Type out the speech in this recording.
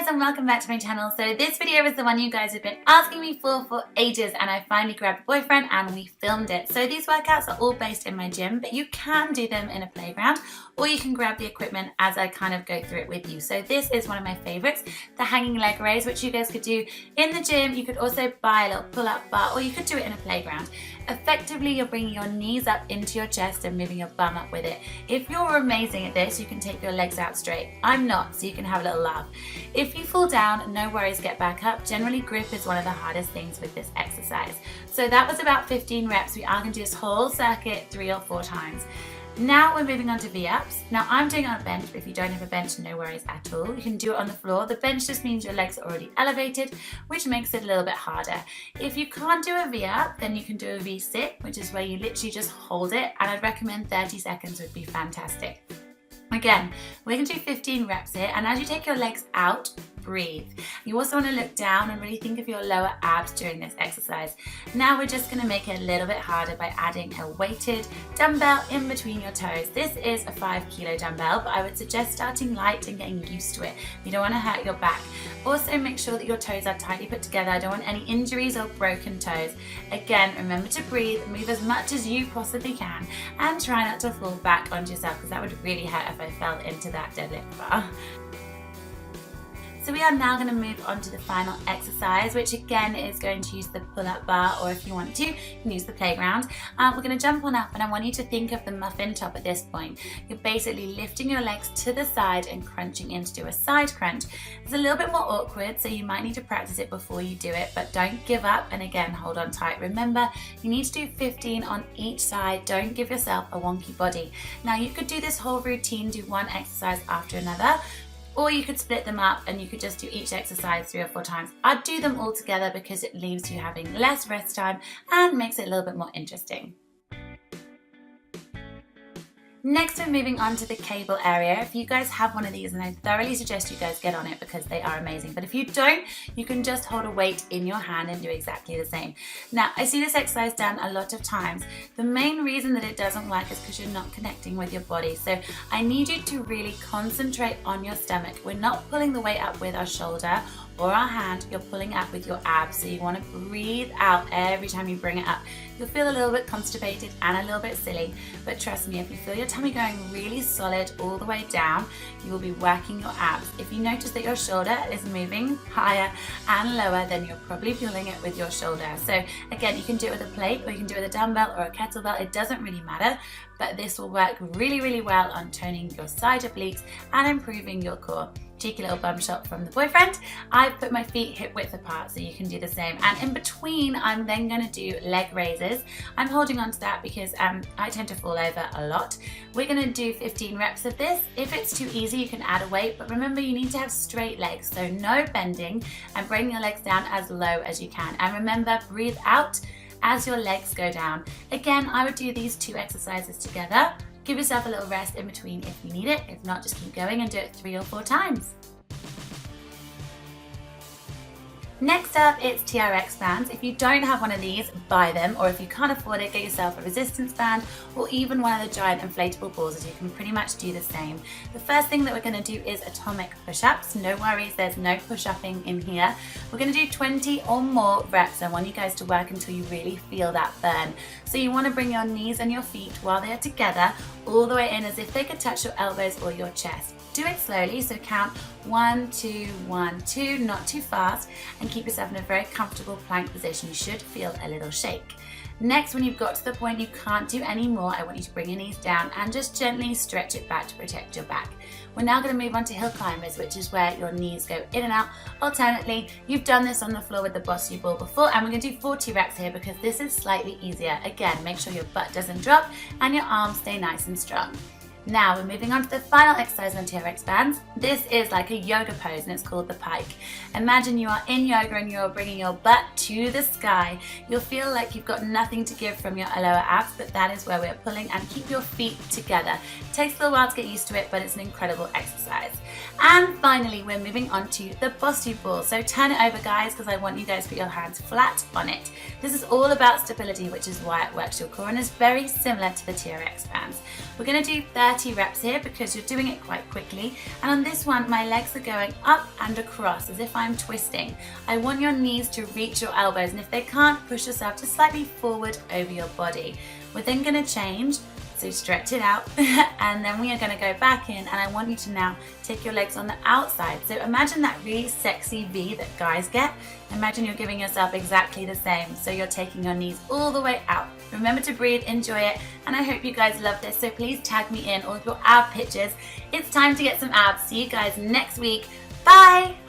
guys, and welcome back to my channel. So this video is the one you guys have been asking me for ages, and I finally grabbed a boyfriend and we filmed it. So these workouts are all based in my gym, but you can do them in a playground, or you can grab the equipment as I kind of go through it with you. So this is one of my favorites, the hanging leg raise, which you guys could do in the gym. You could also buy a little pull-up bar, or you could do it in a playground. Effectively, you're bringing your knees up into your chest and moving your bum up with it. If you're amazing at this, you can take your legs out straight. I'm not, so you can have a little laugh. If you fall down, no worries, get back up. Generally, grip is one of the hardest things with this exercise. So that was about 15 reps. We are going to do this whole circuit 3 or 4 times. Now we're moving on to V-ups. Now I'm doing it on a bench, but if you don't have a bench, no worries at all. You can do it on the floor. The bench just means your legs are already elevated, which makes it a little bit harder. If you can't do a V-up, then you can do a V-sit, which is where you literally just hold it, and I'd recommend 30 seconds would be fantastic. Again, we're going to do 15 reps here, and as you take your legs out, breathe. You also want to look down and really think of your lower abs during this exercise. Now we're just going to make it a little bit harder by adding a weighted dumbbell in between your toes. This is a 5 kilo dumbbell, but I would suggest starting light and getting used to it. You don't want to hurt your back. Also make sure that your toes are tightly put together. I don't want any injuries or broken toes. Again, remember to breathe, move as much as you possibly can, and try not to fall back onto yourself, because that would really hurt if I fell into that deadlift bar. So we are now going to move on to the final exercise, which again is going to use the pull-up bar, or if you want to, you can use the playground. We're going to jump on up, and I want you to think of the muffin top at this point. You're basically lifting your legs to the side and crunching in to do a side crunch. It's a little bit more awkward, so you might need to practice it before you do it, but don't give up, and again, hold on tight. Remember, you need to do 15 on each side. Don't give yourself a wonky body. Now you could do this whole routine, do one exercise after another, or you could split them up and you could just do each exercise 3 or 4 times. I'd do them all together because it leaves you having less rest time and makes it a little bit more interesting. Next, we're moving on to the cable area. If you guys have one of these, and I thoroughly suggest you guys get on it because they are amazing, but if you don't, you can just hold a weight in your hand and do exactly the same. Now, I see this exercise done a lot of times. The main reason that it doesn't work is because you're not connecting with your body. So I need you to really concentrate on your stomach. We're not pulling the weight up with our shoulder or our hand, you're pulling up with your abs. So you want to breathe out every time you bring it up. You'll feel a little bit constipated and a little bit silly, but trust me, if you feel your tummy going really solid all the way down, you will be working your abs. If you notice that your shoulder is moving higher and lower, then you're probably feeling it with your shoulder. So again, you can do it with a plate, or you can do it with a dumbbell or a kettlebell. It doesn't really matter, but this will work really, really well on toning your side obliques and improving your core. Cheeky little bum shot from the boyfriend. I've put my feet hip width apart, so you can do the same. And in between, I'm then going to do leg raises. I'm holding on to that because I tend to fall over a lot. We're going to do 15 reps of this. If it's too easy, you can add a weight, but remember, you need to have straight legs, so no bending, and bring your legs down as low as you can. And remember, breathe out as your legs go down. Again, I would do these 2 exercises together. Give yourself a little rest in between if you need it. If not, just keep going and do it 3 or 4 times. Next up, it's TRX bands. If you don't have one of these, buy them, or if you can't afford it, get yourself a resistance band, or even one of the giant inflatable balls, as you can pretty much do the same. The first thing that we're going to do is atomic push-ups. No worries, there's no push-upping in here. We're going to do 20 or more reps. I want you guys to work until you really feel that burn. So you want to bring your knees and your feet while they're together all the way in, as if they could touch your elbows or your chest. Do it slowly, so count 1, 2, 1, 2, not too fast, and keep yourself in a very comfortable plank position. You should feel a little shake. Next, when you've got to the point you can't do any more, I want you to bring your knees down and just gently stretch it back to protect your back. We're now going to move on to hill climbers, which is where your knees go in and out alternately. You've done this on the floor with the bossy ball before, and we're going to do 40 reps here because this is slightly easier. Again, make sure your butt doesn't drop and your arms stay nice and strong. Now we're moving on to the final exercise on TRX bands. This is like a yoga pose, and it's called the pike. Imagine you are in yoga and you're bringing your butt to the sky. You'll feel like you've got nothing to give from your lower abs, but that is where we're pulling, and keep your feet together. It takes a little while to get used to it, but it's an incredible exercise. And finally, we're moving on to the boss tube ball. So turn it over, guys, because I want you guys to put your hands flat on it. This is all about stability, which is why it works your core and is very similar to the TRX bands. We're going to do 30 reps here because you're doing it quite quickly. And on this one, my legs are going up and across as if I'm twisting. I want your knees to reach your elbows, and if they can't, push yourself just slightly forward over your body. We're then going to change. So stretch it out and then we are going to go back in, and I want you to now take your legs on the outside. So imagine that really sexy V that guys get. Imagine you're giving yourself exactly the same. So you're taking your knees all the way out. Remember to breathe, enjoy it, and I hope you guys love this. So please tag me in all of your ab pictures. It's time to get some abs. See you guys next week. Bye!